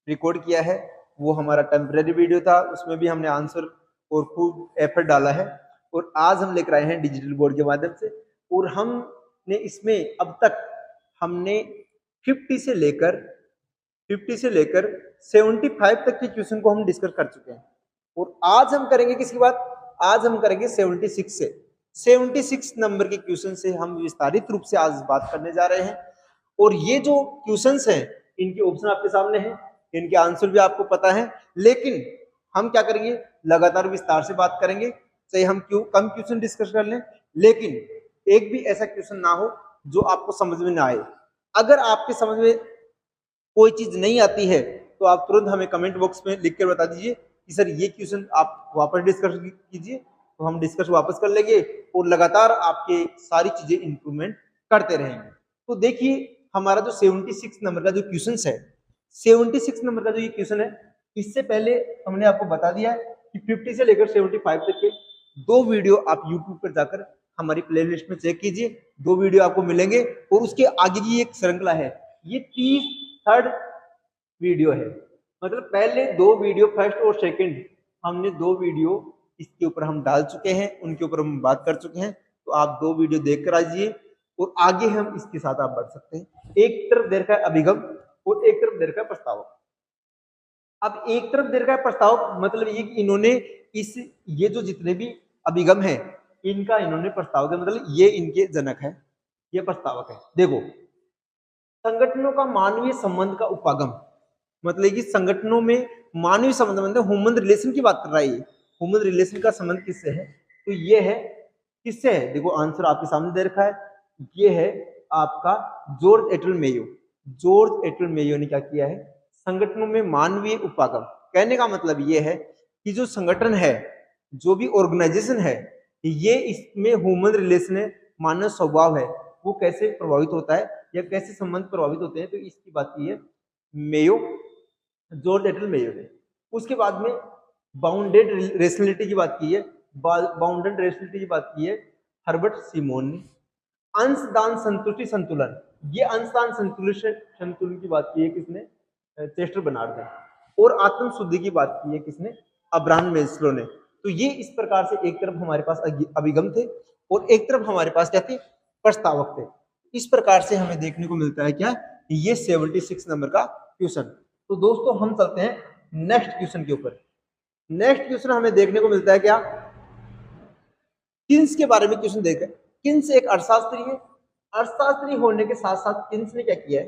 Record किया है, वो हमारा टेम्परेरी वीडियो था, उसमें भी हमने आंसर और खूब एफर्ट डाला है। और आज हम लेकर आए हैं डिजिटल बोर्ड के माध्यम से, और हमने इसमें अब तक हमने 50 से लेकर 75 तक के क्वेश्चन को हम डिस्कस कर चुके हैं। और आज हम करेंगे किसकी बात? आज हम करेंगे 76 से। 76 नंबर के क्वेश्चन से हम विस्तारित रूप से आज बात करने जा रहे हैं। और ये जो क्वेश्चंस हैं, इनके ऑप्शन आपके सामने हैं, इनके आंसर भी आपको पता है, लेकिन हम क्या करेंगे, लगातार विस्तार से बात करेंगे। चाहे हम क्यों कम क्वेश्चन डिस्कस कर लें, लेकिन एक भी ऐसा क्वेश्चन ना हो जो आपको समझ में ना आए। अगर आपके समझ में कोई चीज नहीं आती है तो आप तुरंत हमें कमेंट बॉक्स में लिख कर बता दीजिए कि सर ये क्वेश्चन आप वापस डिस्कस कीजिए, तो हम डिस्कस वापस कर लेंगे और लगातार आपके सारी चीजें इंप्रूवमेंट करते रहेंगे। तो देखिए, हमारा जो 76 नंबर का जो क्वेश्चन है, 76 नंबर का जो ये क्वेश्चन है, इससे पहले हमने आपको बता दिया है कि 50 से लेकर 75 तक के 2 वीडियो आप यूट्यूब पर जाकर हमारी प्लेलिस्ट में चेक कीजिए, 2 वीडियो आपको मिलेंगे। और उसके आगे की एक श्रृंखला है, ये 30 वीडियो है, मतलब पहले 2 वीडियो फर्स्ट और सेकंड हमने 2 वीडियो इसके ऊपर हम डाल चुके हैं, उनके ऊपर हम बात कर चुके हैं। तो आप 2 वीडियो देख कर आइए और आगे हम इसके साथ आप बढ़ सकते हैं। एक तरफ दे रखा है अभिगम और एक तरफ दे रखा है प्रस्तावक। अब एक तरफ दे रखा है प्रस्तावक, मतलब ये कि इन्होंने ये जो जितने भी अभिगम है, इनका इन्होंने प्रस्तावक है, मतलब ये इनके जनक है, ये प्रस्तावक है। देखो, संगठनों का मानवीय संबंध का उपागम, मतलब कि संगठनों में मानवीय संबंध, मतलब ह्यूमन रिलेशन की बात कर रहा है। ह्यूमन रिलेशन का संबंध किससे है? तो ये है, किससे है? देखो आंसर आपके सामने दे रखा है, ये है आपका जॉर्ज एटल मेयो। जॉर्ज एटल मेयो ने क्या किया है? संगठनों में मानवीय उपागम। कहने का मतलब ये है कि जो संगठन है, जो भी ऑर्गेनाइजेशन है, ये इसमें ह्यूमन रिलेशन है, मानव स्वभाव है, वो कैसे प्रभावित होता है या कैसे संबंध प्रभावित होते हैं, तो इसकी बात की है मेयो, जॉर्ज एटल मेयो ने। उसके बाद में बाउंडेड रेशनलिटी की बात की है, बाउंडेड रेशनलिटी की बात की है हर्बर्ट सिमोन ने। अंशदान संतुष्टि संतुलन, ये अंशदान संतुलन की बात की है किसने? चेस्टर बनार्ड ने। और आत्म शुद्धि की बात की है किसने? अब्राहम मेस्लो ने। तो ये इस प्रकार से एक तरफ हमारे पास अभिगम थे और एक तरफ हमारे पास क्या थे? प्रस्तावक थे। इस प्रकार से हमें देखने को मिलता है क्या? ये 76 नंबर का क्वेश्चन। तो दोस्तों हम चलते हैं नेक्स्ट क्वेश्चन के ऊपर। नेक्स्ट क्वेश्चन हमें देखने को मिलता है क्या? किन्स के बारे में क्वेश्चन देखते हैं। किन्स एक अर्थशास्त्री है। अर्थशास्त्री होने के साथ साथ किन्स ने क्या किया है?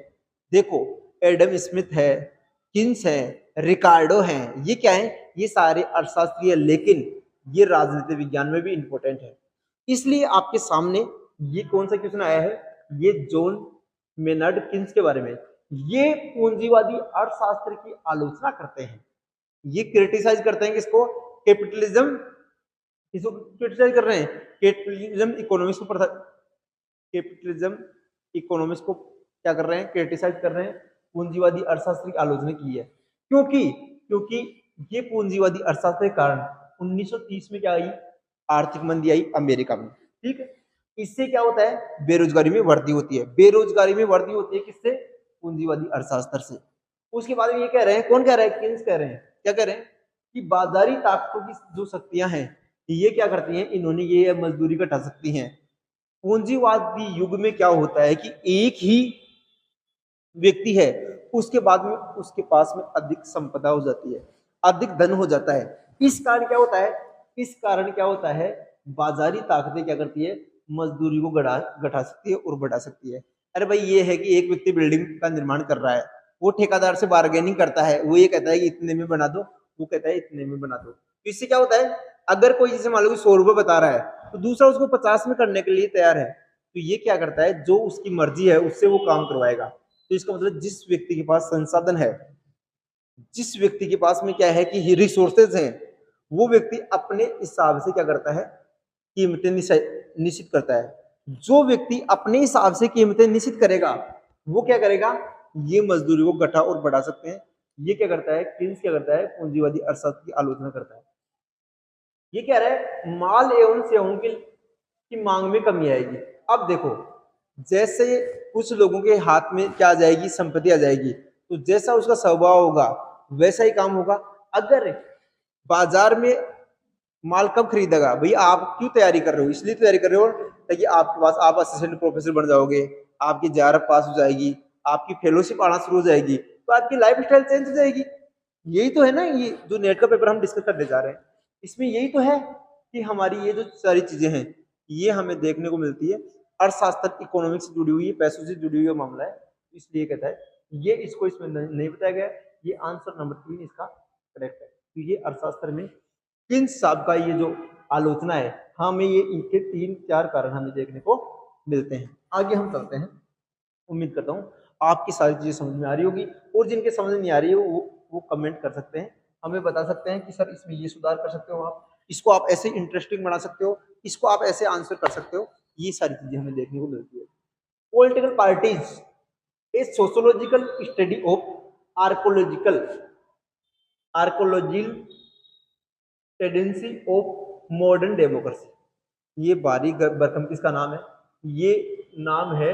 देखो, एडम स्मिथ है, किन्स है, रिकार्डो है, ये क्या है? ये सारे अर्थशास्त्री है, लेकिन ये राजनीति विज्ञान में भी इंपॉर्टेंट है। इसलिए आपके सामने ये कौन सा क्वेश्चन आया है? ये जॉन मेनार्ड किन्स के बारे में। ये पूंजीवादी अर्थशास्त्र की आलोचना करते हैं, ये क्रिटिसाइज करते हैं किसको? कैपिटलिज्म, इसको क्रिटिसाइज कर रहे हैं। कैपिटलिज्म इकोनॉमिक्स को कैपिटलिज्म इकोनॉमिक्स को क्या कर रहे हैं? क्रिटिसाइज कर रहे हैं। पूंजीवादी अर्थशास्त्र की आलोचना की है, क्योंकि ये पूंजीवादी अर्थशास्त्र के कारण 1930 में क्या आई? आर्थिक मंदी आई अमेरिका में। ठीक है, इससे क्या होता है? बेरोजगारी में वृद्धि होती है। बेरोजगारी में वृद्धि होती है किससे? पूंजीवादी अर्थशास्त्र से। उसके बाद में ये कह रहे हैं, कौन कह रहा है? किन्स कह रहे हैं। क्या कह रहे हैं? कि बाजारी ताकतों की जो शक्तियां हैं, ये क्या करती हैं? इन्होंने ये मजदूरी घटा सकती हैं। पूंजीवादी युग में क्या होता है कि एक ही व्यक्ति है, उसके बाद में उसके पास में अधिक संपदा हो जाती है, अधिक धन हो जाता है। इस कारण क्या होता है? इस कारण क्या होता है? बाजारी ताकतें क्या करती है? मजदूरी को घटा सकती है और बढ़ा सकती है। अरे भाई, ये है कि एक व्यक्ति बिल्डिंग का निर्माण कर रहा है, वो ठेकेदार से बार्गेनिंग करता है, वो ये कहता है कि इतने में बना दो, वो कहता है इतने में बना दो। तो इससे क्या होता है? अगर कोई जैसे मान लो 100 रुपए बता रहा है, तो दूसरा उसको 50 में करने के लिए तैयार है, तो ये क्या करता है? जो उसकी मर्जी है उससे वो काम करवाएगा। तो इसका मतलब जिस व्यक्ति के पास संसाधन है, जिस व्यक्ति के पास में क्या है कि रिसोर्सेज हैं, वो व्यक्ति अपने हिसाब से क्या करता है? कीमतें निश्चित करता है। जो व्यक्ति अपने हिसाब से कीमतें निश्चित करेगा, वो क्या करेगा? ये मजदूरी को घटा और बढ़ा सकते हैं। ये क्या करता है? किन्स क्या करता है? पूंजीवादी अर्थशास्त्र की आलोचना करता है। ये कह रहा है माल एवं सेवाओं की मांग में कमी आएगी। अब देखो, जैसे कुछ लोगों के हाथ में क्या आ जाएगी? संपत्ति आ जाएगी, तो जैसा उसका स्वभाव होगा वैसा ही काम होगा। अगर बाजार में माल कब खरीदेगा, भैया आप क्यों तैयारी कर रहे हो, इसलिए तैयारी कर रहे हो ताकि आपके पास आप असिस्टेंट प्रोफेसर बन जाओगे, आपकी जेआरएफ पास हो जाएगी, आपकी फेलोशिप आना शुरू हो जाएगी, तो आपकी लाइफ स्टाइल चेंज हो जाएगी। यही तो है ना, ये जो नेट का पेपर हम डिस्कस करने जा रहे हैं इसमें यही तो है कि हमारी ये जो सारी चीजें हैं ये हमें देखने को मिलती है। अर्थशास्त्र इकोनॉमिक्स से जुड़ी हुई है, पैसों से जुड़ी हुई मामला है, इसलिए कहता है ये, इसको इसमें नहीं बताया गया। ये आंसर नंबर 3 इसका करेक्ट है। तो ये अर्थशास्त्र में किन साहब का ये जो आलोचना है, हमें ये इनके 3-4 कारण हमें देखने को मिलते हैं। आगे हम चलते हैं। उम्मीद करता हूँ आपकी सारी चीजें समझ में आ रही होगी, और जिनके समझ नहीं आ रही है वो कमेंट कर सकते हैं, हमें बता सकते हैं कि सर इसमें ये सुधार कर सकते हो आप, इसको आप ऐसे इंटरेस्टिंग बना सकते हो, इसको आप ऐसे आंसर कर सकते हो। ये सारी चीजें हमें देखने को मिलती है। Political parties A sociological study of archaeological tendency of modern democracy. ये बारीक भरकम किसका नाम है, ये नाम है,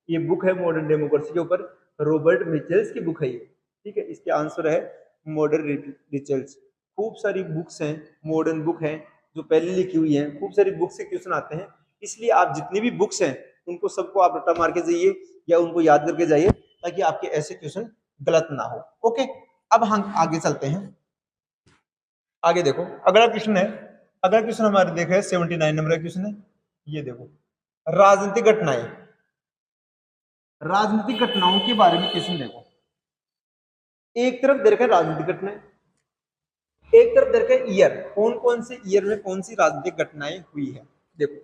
ये बुक है मॉडर्न डेमोक्रेसी के ऊपर, रॉबर्ट मिचेल्स की बुक है ये, ठीक है। इसके आंसर है मॉडर्न रिचर्स। खूब सारी बुक्स हैं, मॉडर्न बुक हैं जो पहले लिखी हुई हैं, खूब सारी बुक से क्वेश्चन आते हैं, इसलिए आप जितनी भी बुक्स हैं उनको सबको आप रट्टा मार के जाइए या उनको याद करके जाइए ताकि आपके ऐसे क्वेश्चन गलत ना हो। ओके, अब हम आगे चलते हैं। आगे देखो अगला क्वेश्चन है, अगला क्वेश्चन हमारे देखा है 79 नंबर का क्वेश्चन है। ये देखो राजनीतिक घटनाएं, राजनीतिक घटनाओं के बारे में क्वेश्चन देखो। एक तरफ दे रखा है राजनीतिक घटनाएं, एक तरफ दे रखा है ईयर, कौन कौन से ईयर में कौन सी राजनीतिक घटनाएं हुई है। देखो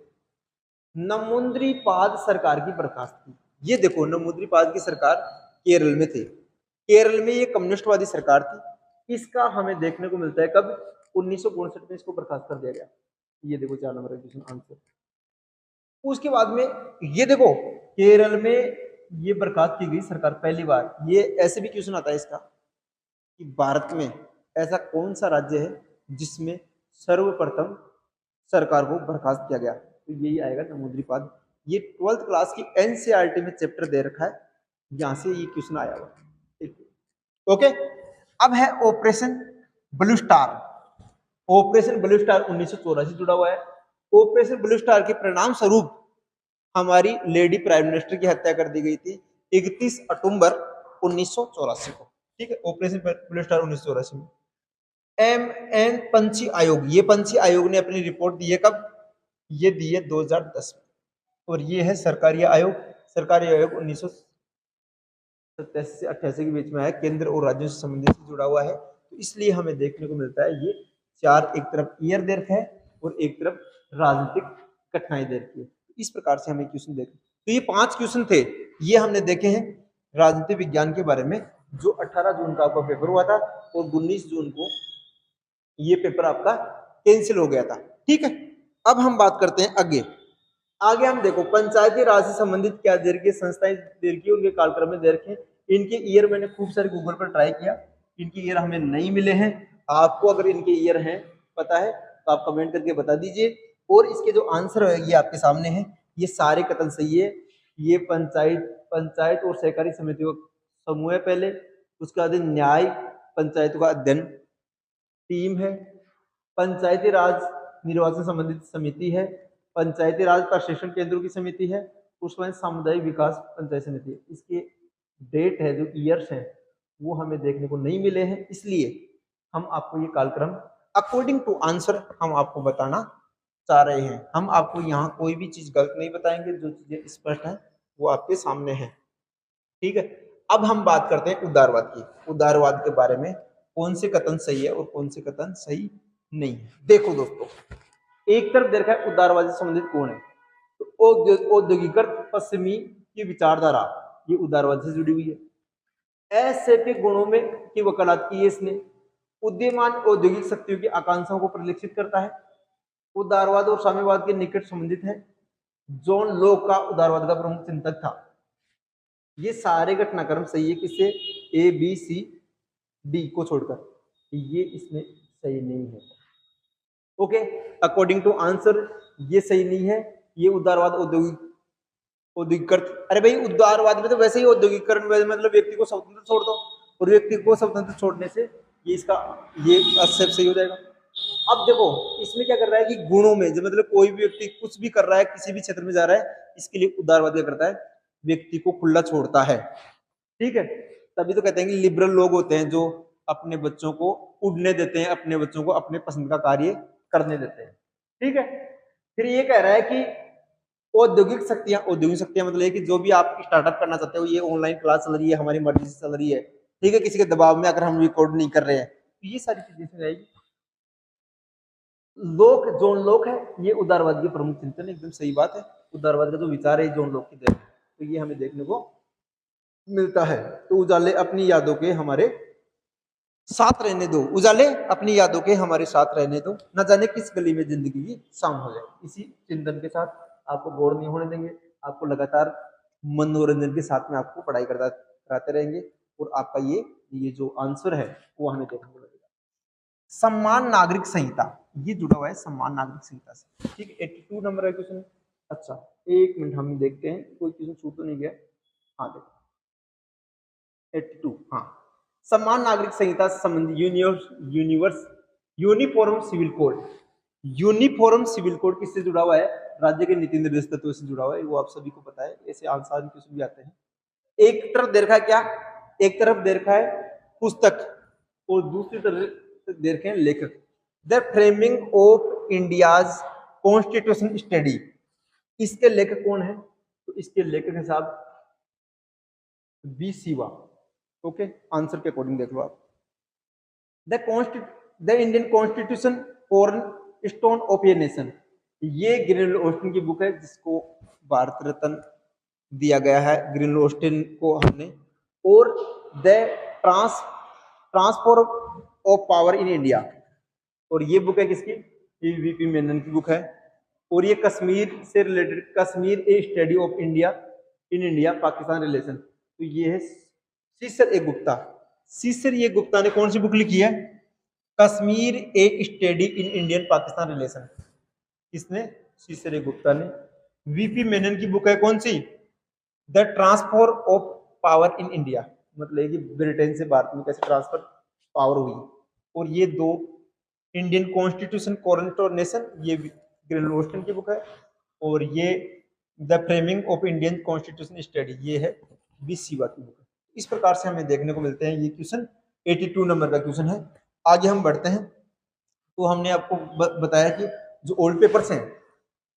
नमूद्रीपाद सरकार की बर्खास्तगी, ये देखो नमूद्रीपाद की सरकार केरल में थी, केरल में ये कम्युनिस्टवादी सरकार थी, इसका हमें देखने को मिलता है कब, 1962 में इसको बर्खास्त कर दिया गया। ये देखो 4 नंबर का क्वेश्चन आंसर। उसके बाद में ये देखो केरल में ये बर्खास्त की गई सरकार पहली बार। ये ऐसे भी क्वेश्चन आता है इसका कि भारत में ऐसा कौन सा राज्य है जिसमें सर्वप्रथम सरकार को बर्खास्त किया गया, तो यही आएगा नमूद्रीपाद। ये 12th क्लास की एनसीईआरटी में चैप्टर दे रखा है, यहां से ये क्वेश्चन आया हुआ। ओके, अब है operation blue star. Operation blue star 1984 जुड़ा हुआ है। ऑपरेशन ब्लू स्टार के परिणाम स्वरूप हमारी लेडी प्राइम मिनिस्टर की हत्या कर दी गई थी 31 अक्टूबर 1984 को, ठीक है। ऑपरेशन ब्लू स्टार 1984 में MN पंछी आयोग, ये पंछी आयोग ने अपनी रिपोर्ट दी है कब, ये दी है 2010 में, और ये है सरकारी आयोग। सरकारी आयोग 1987 से 88 के बीच में है, केंद्र और राज्यों से संबंधित से जुड़ा हुआ है, तो इसलिए हमें देखने को मिलता है ये 4, एक तरफ ईयर दे रखा है और एक तरफ राजनीतिक घटनाएं दे रखी है। इस प्रकार से हमें क्वेश्चन देखे, तो ये 5 क्वेश्चन थे, ये हमने देखे हैं राजनीति विज्ञान के बारे में, जो 18 जून का आपका पेपर हुआ था और 19 जून को ये पेपर आपका कैंसिल हो गया था, ठीक है। अब हम बात करते हैं आगे। आगे हम देखो पंचायती राज से संबंधित क्या दे रखी है, संस्थाएं दे रखी है, उनके कालक्रम में दे रखे हैं। इनके ईयर मैंने खूब सारे गूगल पर ट्राई किया, इनके ईयर हमें नहीं मिले हैं। आपको अगर इनके ईयर हैं पता है तो आप कमेंट करके बता दीजिए, और इसके जो आंसर है ये आपके सामने है, ये सारे कथन सही है। ये पंचायत और सहकारी समितियों का समूह है पहले, उसके बाद न्याय पंचायतों का अध्ययन टीम है, पंचायती राज निर्वाचन संबंधित समिति है, पंचायती राज प्रशिक्षण केंद्रों की समिति है, उसके बाद सामुदायिक विकास पंचायत समिति है। इसके डेट है, जो ईयर्स हैं वो हमें देखने को नहीं मिले हैं, इसलिए हम आपको ये कालक्रम अकॉर्डिंग टू आंसर हम आपको बताना चाह रहे हैं। हम आपको यहाँ कोई भी चीज गलत नहीं बताएंगे, जो चीजें स्पष्ट है वो आपके सामने है, ठीक है। अब हम बात करते हैं उदारवाद की। उदारवाद के बारे में कौन से कथन सही है और कौन से कथन सही नहीं है। देखो दोस्तों, एक तरफ देखा है उदारवाद से संबंधित कौन है, तो औद्योगिकरण पश्चिमी की विचारधारा, ये उदारवाद से जुड़ी हुई है। असैतिक गुणों में की वकालत की है इसने। उद्यमान औद्योगिक शक्तियों की आकांक्षाओं को परिलक्षित करता है। उदारवाद और साम्यवाद के निकट संबंधित है। जॉन लॉक का उदारवाद का प्रमुख चिंतक था। ये सारे घटनाक्रम सही है, किससे, ABCD को छोड़कर, ये इसमें सही नहीं है। ओके, अकॉर्डिंग टू आंसर ये सही नहीं है। ये उदारवाद औद्योगिक औद्योगिकरण, अरे भाई उदारवाद में तो वैसे ही औद्योगिकरण में मतलब व्यक्ति को स्वतंत्र छोड़ दो, और व्यक्ति को स्वतंत्र छोड़ने से ये इसका ये एक्सेप्ट सही हो जाएगा। अब देखो इसमें क्या कर रहा है कि गुणों में जो मतलब कोई भी व्यक्ति कुछ भी कर रहा है, किसी भी क्षेत्र में जा रहा है, इसके लिए उदारवाद क्या करता है, व्यक्ति को खुला छोड़ता है। ठीक है, तभी तो कहते हैं कि लिबरल लोग होते हैं जो अपने बच्चों को उड़ने देते हैं, अपने बच्चों को अपने पसंद का कार्य करने देते हैं। ठीक है, फिर ये कह रहा है कि औद्योगिक शक्तियां मतलब कि जो भी आप स्टार्टअप करना चाहते हो, ये ऑनलाइन क्लास चल रही है, हमारी मर्जी से चल रही है, ठीक है, किसी के दबाव में अगर हम रिकॉर्ड नहीं कर रहे हैं, तो ये सारी चीजें इसमें आएगी। लोक, जॉन लोक है, ये उदारवाद के प्रमुख चिंतन, एकदम सही बात है, उदारवाद का जो विचार है जॉन लोक की तरह, तो ये हमें देखने को मिलता है। तो उजाले अपनी यादों के हमारे साथ रहने दो, उजाले अपनी यादों के हमारे साथ रहने दो, न जाने किस गली में जिंदगी की शाम हो जाए। इसी चिंतन के साथ आपको बोर नहीं होने देंगे, आपको लगातार मनोरंजन के साथ में आपको पढ़ाई कराते रहेंगे, और आपका ये जो आंसर है वो हमें देखने को मिलेगा। सम्मान नागरिक संहिता, ये जुड़ा हुआ है सम्मान नागरिक संहिता से। ठीक है, 82 नंबर है क्वेश्चन। अच्छा एक मिनट हम देखते हैं कोई क्वेश्चन छूट तो नहीं गया। हाँ देखो 82, हाँ, सम्मान नागरिक संहिता संबंधी uniform civil code. Uniform civil code किससे जुड़ा हुआ है, राज्य के नीति निर्देश तत्वों से जुड़ा हुआ है, वो आप सभी को पता है, ऐसे आसान क्वेश्चन भी आते हैं। एक तरफ दे रखा है क्या, एक तरफ दे रखा है पुस्तक, और दूसरी तरफ दे रखे हैं लेखक। The framing of India's constitution study, इसके लेखक कौन है, तो इसके लेखक है साहब बी सिवा। ओके, आंसर के अकॉर्डिंग देख लो आप। The Indian constitution corn stone of a nation, ये ग्रीनलैंड ऑस्टिन की बुक है, जिसको भारत रत्न दिया गया है ग्रीनलैंड ऑस्टिन को हमने। और the transfer of power in India, और ये बुक है किसकी, वीपी मेनन की बुक है। और ये कश्मीर से related, Kashmir a study of India in India Pakistan relation, तो ये है सीसर ए गुप्ता। सीसर ए गुप्ता ने कौन सी बुक लिखी है, Kashmir a study in Indian Pakistan relation, किसने, सीसर ए गुप्ता ने। वीपी मेनन की बुक है कौन सी, the transfer of power in India, मतलब कि ब्रिटेन से भारत में कैसे ट्रांसफर पावर हुई। और ये दो इंडियन कॉन्स्टिट्यूशन कॉर्नस्टोन नेशन, ये ग्रीनलैंड ऑस्टिन की बुक है। और ये the framing of Indian constitution study, ये है बी सिवा की बुक है। इस प्रकार से हमें देखने को मिलते हैं, ये क्वेश्चन 82 नंबर का क्वेश्चन है। आगे हम बढ़ते हैं, तो हमने आपको बताया कि जो ओल्ड पेपर्स हैं,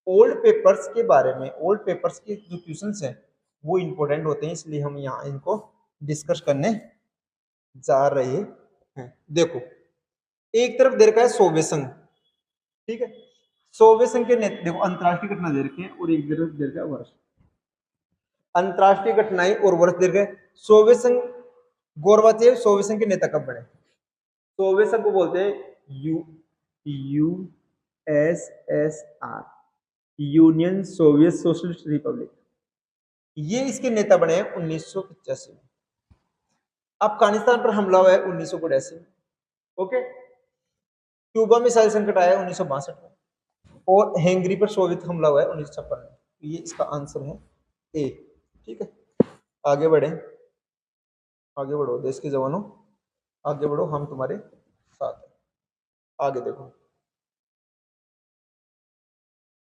ओल्ड पेपर्स के बारे में, ओल्ड पेपर्स के जो क्वेश्चंस हैं वो इंपॉर्टेंट होते हैं, इसलिए हम यहाँ इनको डिस्कस करने जा रहे हैं। देखो एक तरफ दे रखा है सोवियत संघ, ठीक है, सोवियत संघ के देखो अंतरराष्ट्रीय घटना दे रखे हैं, और एक तरफ दे रखा है वर्ष, अंतरराष्ट्रीय घटनाएं और वर्ष दे रखे। सोवियत संघ, गोरबाचेव सोवियत संघ के नेता कब बने, सोवियत संघ को बोलते हैं USSR, union Soviet socialist Republic, ये इसके नेता बने हैं 1985 में। अफगानिस्तान पर हमला हुआ है 1982 में। ओके, क्यूबा में मिसाइल संकट आया 1962 में, और हंगरी पर सोवियत हमला हुआ है 1956 में। ये इसका आंसर है ए। ठीक है, आगे बढ़े, आगे बढ़ो देश के जवानों, आगे बढ़ो, हम तुम्हारे साथ हैं। आगे देखो,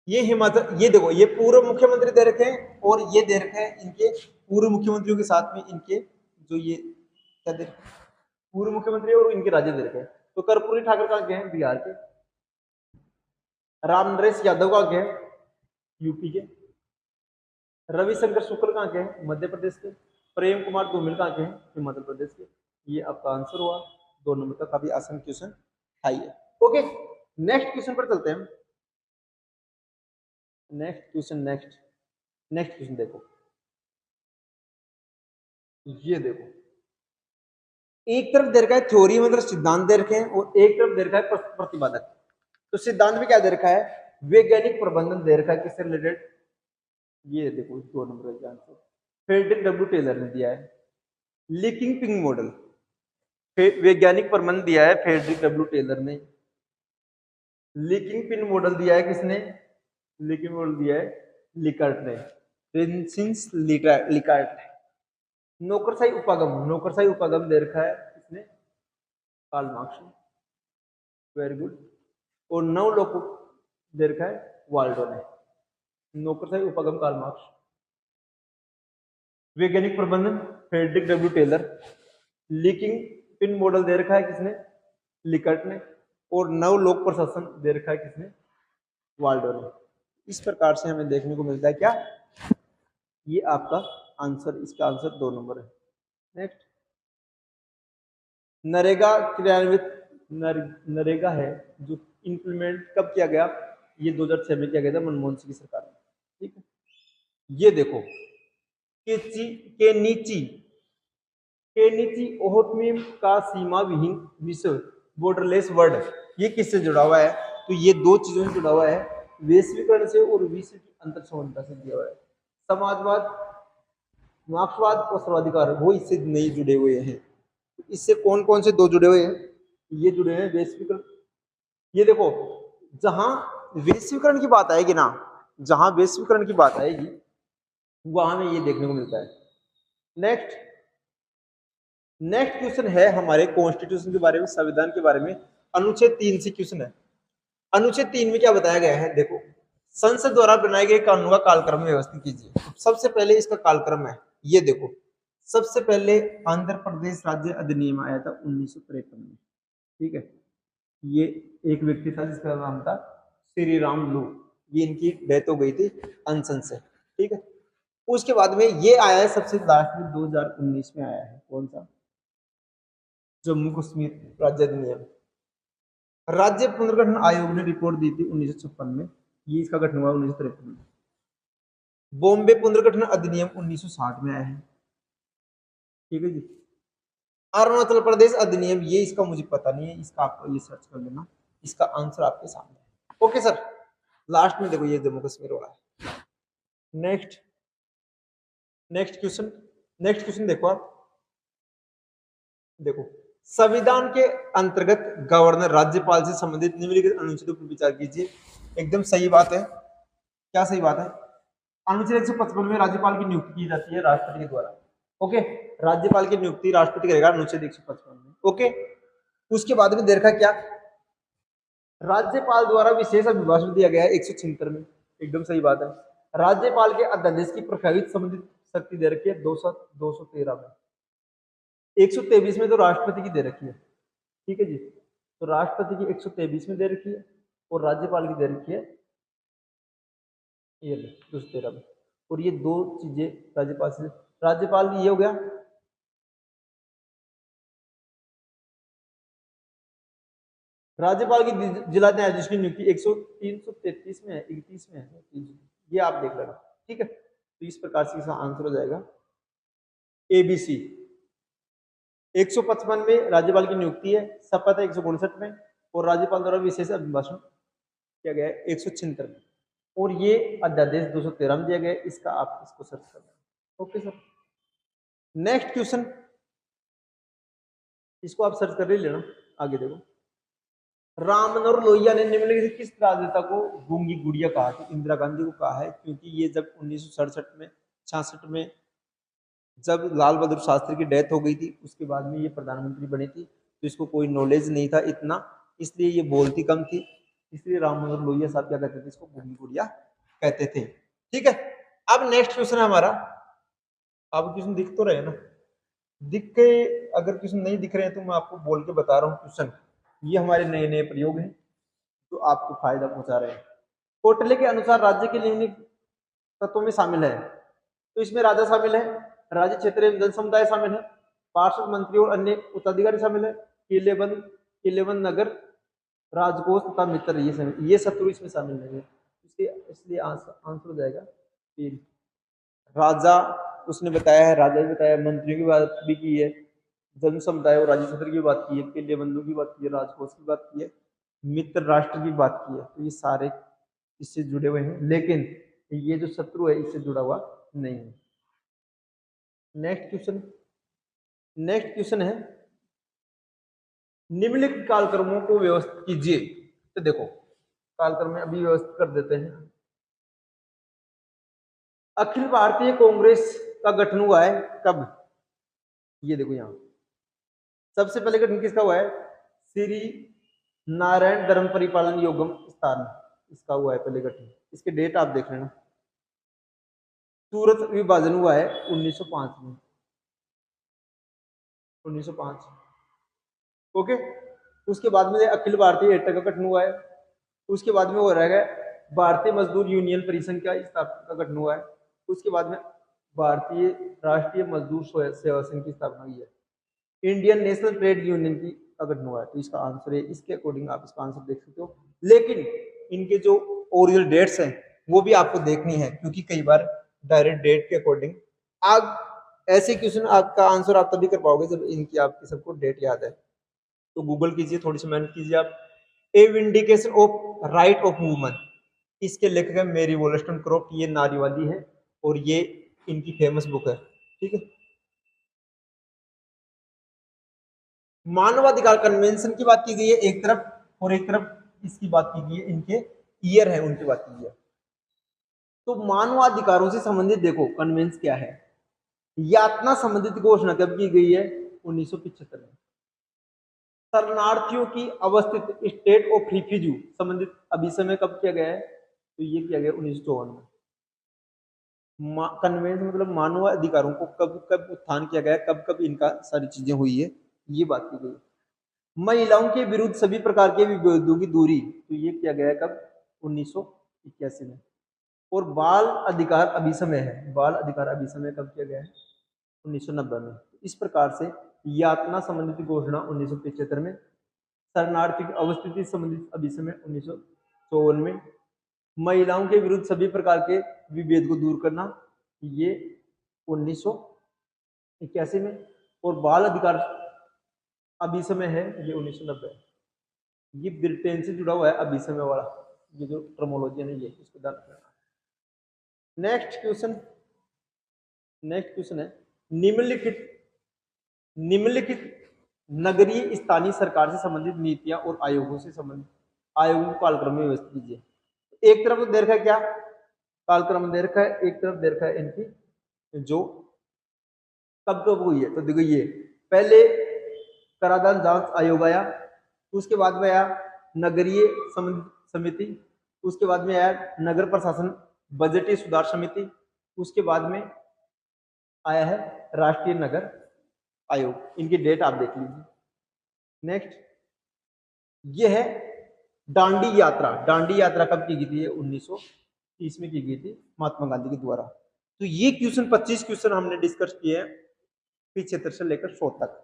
ये हिमाचल, ये देखो ये पूर्व मुख्यमंत्री दे रखे हैं, और ये दे रखे हैं इनके पूर्व मुख्यमंत्रियों के साथ में इनके जो ये क्या दे रखे, पूर्व मुख्यमंत्री और इनके राज्य दे रखे हैं। तो कर्पूरी ठाकुर कहाँ के हैं, बिहार के। राम नरेश यादव कहाँ के हैं, यूपी के। रविशंकर शुक्ल कहाँ के हैं, मध्य प्रदेश के। प्रेम कुमार धूमिल कहाँ के हैं, हिमाचल प्रदेश के। ये आपका आंसर हुआ 2 नंबर का, काफी आसान क्वेश्चन था ये। ओके, नेक्स्ट क्वेश्चन पर चलते हैं। नेक्स्ट क्वेश्चन देखो, ये देखो एक तरफ दे रखा है थ्योरी मतलब सिद्धांत दे रखे हैं, और एक तरफ दे रखा है प्रतिपादक। तो सिद्धांत में क्या दे रखा है, वैज्ञानिक प्रबंधन दे रखा है, किससे रिलेटेड, ये देखो 2 नंबर का आंसर फ्रेडरिक डब्ल्यू टेलर ने दिया है। लीकिंग पिंग मॉडल, वैज्ञानिक प्रबंध दिया है फ्रेडरिक डब्ल्यू टेलर ने। लीकिंग पिन मॉडल दिया है किसने, लीकिंग मॉडल दिया है लिकर्ट ने। रेंसिस लिकार्ट। नौकरशाही उपागम दे रखा है इसने कार्ल मार्क्स ने, वेरी गुड। और नवलोक दे रखा है वाल्डो ने। नौकरशाही उपागम कार्ल मार्क्स। वैज्ञानिक प्रबंधन Frederick W Taylor. Linking pin model दे रखा है किसने, लिकर्ट ने। और नवलोक प्रशासन दे रखा है किसने, वाल्डो ने। इस प्रकार से हमें देखने को मिलता है क्या, ये आपका आंसर, इसका आंसर 2 नंबर है। नेक्स्ट, नरेगा क्रियान्वित, नरेगा है जो इंप्लीमेंट कब किया गया, ये 2006 में किया गया था मनमोहन सिंह की सरकार में। ठीक है, ये देखो केनिची ओहोटमीम का सीमा विहीन विश्व, बॉर्डरलेस वर्ल्ड, ये किससे जुड़ा हुआ है, तो ये 2 चीजों से जुड़ा हुआ है, वैश्वीकरण से और विश्व की अंतर समानता से जुड़ा हुआ है। समाजवाद, मार्क्सवाद और सर्वाधिकार वो इससे नहीं जुड़े हुए हैं। इससे कौन कौन से 2 जुड़े हुए हैं, ये जुड़े हैं वैश्वीकरण। ये देखो, जहां वैश्वीकरण की बात आएगी ना, जहां वैश्वीकरण की बात आएगी वहां में ये देखने को मिलता है। नेक्स्ट क्वेश्चन है हमारे कॉन्स्टिट्यूशन के बारे में, संविधान के बारे में। अनुच्छेद 3 से क्वेश्चन है। अनुच्छेद 3 में क्या बताया गया है, देखो, संसद द्वारा बनाए गए कानूनों का कालक्रम व्यवस्थित कीजिए। सबसे पहले इसका कालक्रम है, ये देखो, सबसे पहले आंध्र प्रदेश राज्य अधिनियम आया था 1953 में। ठीक है, ये एक व्यक्ति था जिसका नाम था श्री राम लू, ये इनकी डेथ हो गई थी अनशन से। ठीक है, उसके बाद में ये आया है सबसे लास्ट में 2019 में आया है, कौन सा, जम्मू कश्मीर राज्य अधिनियम। राज्य पुनर्गठन आयोग ने रिपोर्ट दी थी 1956 में, ये इसका गठन हुआ 1953 में। बॉम्बे पुनर्गठन अधिनियम 1960 में आया है। ठीक है जी। अरुणाचल प्रदेश अधिनियम, ये इसका मुझे पता नहीं है, इसका आपको ये सर्च कर लेना, इसका आंसर आपके सामने है। ओके सर, लास्ट में देखो ये जम्मू कश्मीर वाला है। नेक्स्ट क्वेश्चन देखो आप, देखो, संविधान के अंतर्गत गवर्नर राज्यपाल से संबंधित निम्नलिखित अनुच्छेदों पर विचार कीजिए। एकदम सही बात है, क्या सही बात है, अनुच्छेद 155 में राज्यपाल की नियुक्ति की जाती है राष्ट्रपति के द्वारा। ओके, राज्यपाल की नियुक्ति राष्ट्रपति करेगा अनुच्छेद 155 में। ओके, उसके बाद में देखा क्या, राज्यपाल द्वारा विशेष अभिभाषण दिया गया है 176 में, एकदम सही बात है। राज्यपाल के अध्यादेश की प्रभावित संबंधित शक्ति दे रखी है 213 में। 123 में तो राष्ट्रपति की दे रखी है। ठीक है जी, तो राष्ट्रपति की 123 में दे रखी है और राज्यपाल की दे रखी है ये 213 में। और ये 2 चीजें राज्यपाल से, राज्यपाल ये हो गया, राज्यपाल की जिला न्यायाधीश की नियुक्ति 333 में है, 31 में है, ये आप देख लेना। ठीक है, तो इस प्रकार से इसका आंसर हो जाएगा ABC। 155 में राज्यपाल की नियुक्ति है, शपथ है 159 में, और राज्यपाल द्वारा विशेष अभिभाषण किया गया है 176 में, और ये अध्यादेश 213 में दिया गया है। इसका आप इसको सर्च करना। ओके सर, नेक्स्ट क्वेश्चन, इसको आप सर्च कर ही लेना। आगे देखो, राम मनोहर लोहिया ने निम्नलिखित किस राजनेता को गूंगी गुड़िया कहा, तो इंदिरा गांधी को कहा है, क्योंकि ये जब 1966 में जब लाल बहादुर शास्त्री की डेथ हो गई थी, उसके बाद में ये प्रधानमंत्री बनी थी, तो इसको कोई नॉलेज नहीं था इतना, इसलिए ये बोलती कम थी, इसलिए राम मनोहर लोहिया साहब क्या कहते थे, इसको गूंगी गुड़िया कहते थे। ठीक है, अब नेक्स्ट क्वेश्चन है हमारा। अब क्वेश्चन दिख तो रहे ना, दिख के, अगर क्वेश्चन नहीं दिख रहे हैं तो मैं आपको बोल के बता रहा हूँ क्वेश्चन, ये हमारे नए नए प्रयोग हैं जो आपको फायदा पहुंचा रहे हैं। कोटले के अनुसार राज्य के निम्नलिखित तत्वों में शामिल है, तो इसमें राजा शामिल है, राज्य क्षेत्रीय जन समुदाय शामिल है, पार्षद मंत्री और अन्य उत्तराधिकारी शामिल है, किलेबंद नगर, राजकोष तथा मित्र, ये शत्रु इसमें शामिल नहीं है, इसलिए आंसर हो जाएगा 3। राजा उसने बताया है, राजा भी बताया, मंत्रियों की बात भी की है, जन समुदाय और राज्य क्षेत्र की बात की है, किले बंधु की बात की है, राजकोष की बात की है, मित्र राष्ट्र की बात की है, तो ये सारे इससे जुड़े हुए हैं, लेकिन ये जो शत्रु है इससे जुड़ा हुआ नहीं है। नेक्स्ट क्वेश्चन है, निम्नलिखित कालक्रमों को व्यवस्थित कीजिए। तो देखो, कालक्रम में अभी व्यवस्थित कर देते हैं। अखिल भारतीय कांग्रेस का गठन हुआ है कब? ये देखो यहाँ सबसे पहले गठन किसका हुआ है? श्री नारायण धर्म परिपालन योगम स्थान, इसका हुआ है पहले गठन। इसके डेट आप देख लेना। सूरत विभाजन हुआ है 1905 में, 1905। ओके। उसके बाद में अखिल भारतीय एकता का गठन हुआ है। उसके बाद में हो रहा है भारतीय मजदूर यूनियन परिसंघ का स्थापना का गठन हुआ है। उसके बाद में भारतीय राष्ट्रीय मजदूर सेवा संघ की स्थापना हुई है। इंडियन नेशनल ट्रेड यूनियन की का गठन हुआ है। तो इसका आंसर है, इसके अकॉर्डिंग आप इसका आंसर देख सकते हो। लेकिन इनके जो ओरिजिनल डेट्स हैं वो भी आपको देखनी है, क्योंकि कई बार डायरेक्ट डेट के अकॉर्डिंग आप ऐसे क्वेश्चन आपका आंसर आप तभी कर पाओगे जब इनकी आपकी सबको डेट याद है। तो गूगल कीजिए, थोड़ी सी मेहनत कीजिए आप। A vindication of right of woman, इसके लेखक है मेरी वॉलस्टोनक्रॉफ्ट। ये नारीवादी है और ये इनकी फेमस बुक है। ठीक है। मानवाधिकार कन्वेंशन की बात की गई है एक तरफ, और एक तरफ इसकी बात की गई है, इनके ईयर है उनकी बात की गई है। तो मानवाधिकारों से संबंधित देखो कन्वेंशन क्या है। यातना संबंधित घोषणा कब की गई है? 1975 में। शरणार्थियों की अवस्थित स्टेट ऑफ रिफ्यूजी संबंधित अभिसमय कब किया गया है? तो ये किया गया 1954 में। कन्वेंशन मतलब मानव अधिकारों को कब कब उत्थान किया गया, कब कब इनका सारी चीजें हुई है, ये बात की गई। महिलाओं के विरुद्ध सभी प्रकार के विभेदों की दूरी, तो ये किया गया कब? 1981 में। और बाल अधिकार अभिसमय है, बाल अधिकार अभिसमय कब किया गया है? 1990 में। इस प्रकार से यातना संबंधित घोषणा 1975 में, शरणार्थी की अवस्थिति संबंधित अभिसमय 1954 में, महिलाओं के विरुद्ध सभी प्रकार के विभेद को दूर करना ये 1981 में, और बाल अधिकार अभिसमय है ये 1990। ये ब्रिटेन से जुड़ा हुआ है अभिसमय वाला, ये जो टर्मोलॉजी है ये इसको ध्यान रखना। नेक्स्ट क्वेश्चन है निम्नलिखित नगरीय स्थानीय सरकार से संबंधित नीतियां और आयोगों से संबंधित आयोगों को कालक्रम में व्यवस्थित कीजिए। एक तरफ दे रखा है क्या? कालक्रम दे रखा है, एक तरफ दे रखा है इनकी जो कब कब हुई है। तो देखो ये पहले कराधान जांच आयोग आया, उसके बाद में आया नगरीय समिति, उसके बाद में आया नगर प्रशासन बजटीय सुधार समिति, उसके बाद में आया है राष्ट्रीय नगर आयोग। इनकी डेट आप देख लीजिए। नेक्स्ट ये है दांडी यात्रा। दांडी यात्रा कब की गई थी? 1930 में की गई थी महात्मा गांधी के द्वारा। तो ये क्वेश्चन 25 क्वेश्चन हमने डिस्कस किए हैं 75 से लेकर 100 तक।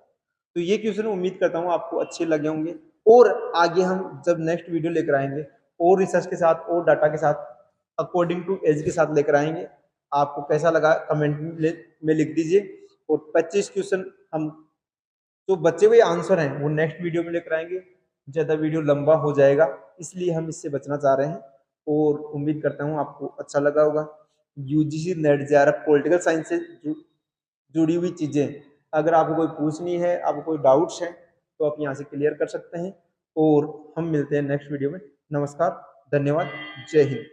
तो ये क्वेश्चन उम्मीद करता हूँ आपको अच्छे लगे होंगे, और आगे हम जब नेक्स्ट वीडियो लेकर आएंगे और रिसर्च के साथ और डाटा के साथ अकॉर्डिंग टू एज के साथ लेकर आएंगे। आपको कैसा लगा कमेंट में लिख दीजिए। और 25 क्वेश्चन हम जो बचे हुए आंसर हैं वो नेक्स्ट वीडियो में लेकर आएंगे। ज़्यादा वीडियो लंबा हो जाएगा, इसलिए हम इससे बचना चाह रहे हैं, और उम्मीद करता हूँ आपको अच्छा लगा होगा। UGC net JRF political science से जुड़ी हुई चीज़ें अगर आपको कोई पूछनी है, आपको कोई डाउट्स हैं, तो आप यहाँ से क्लियर कर सकते हैं। और हम मिलते हैं नेक्स्ट वीडियो में। नमस्कार, धन्यवाद, जय हिंद।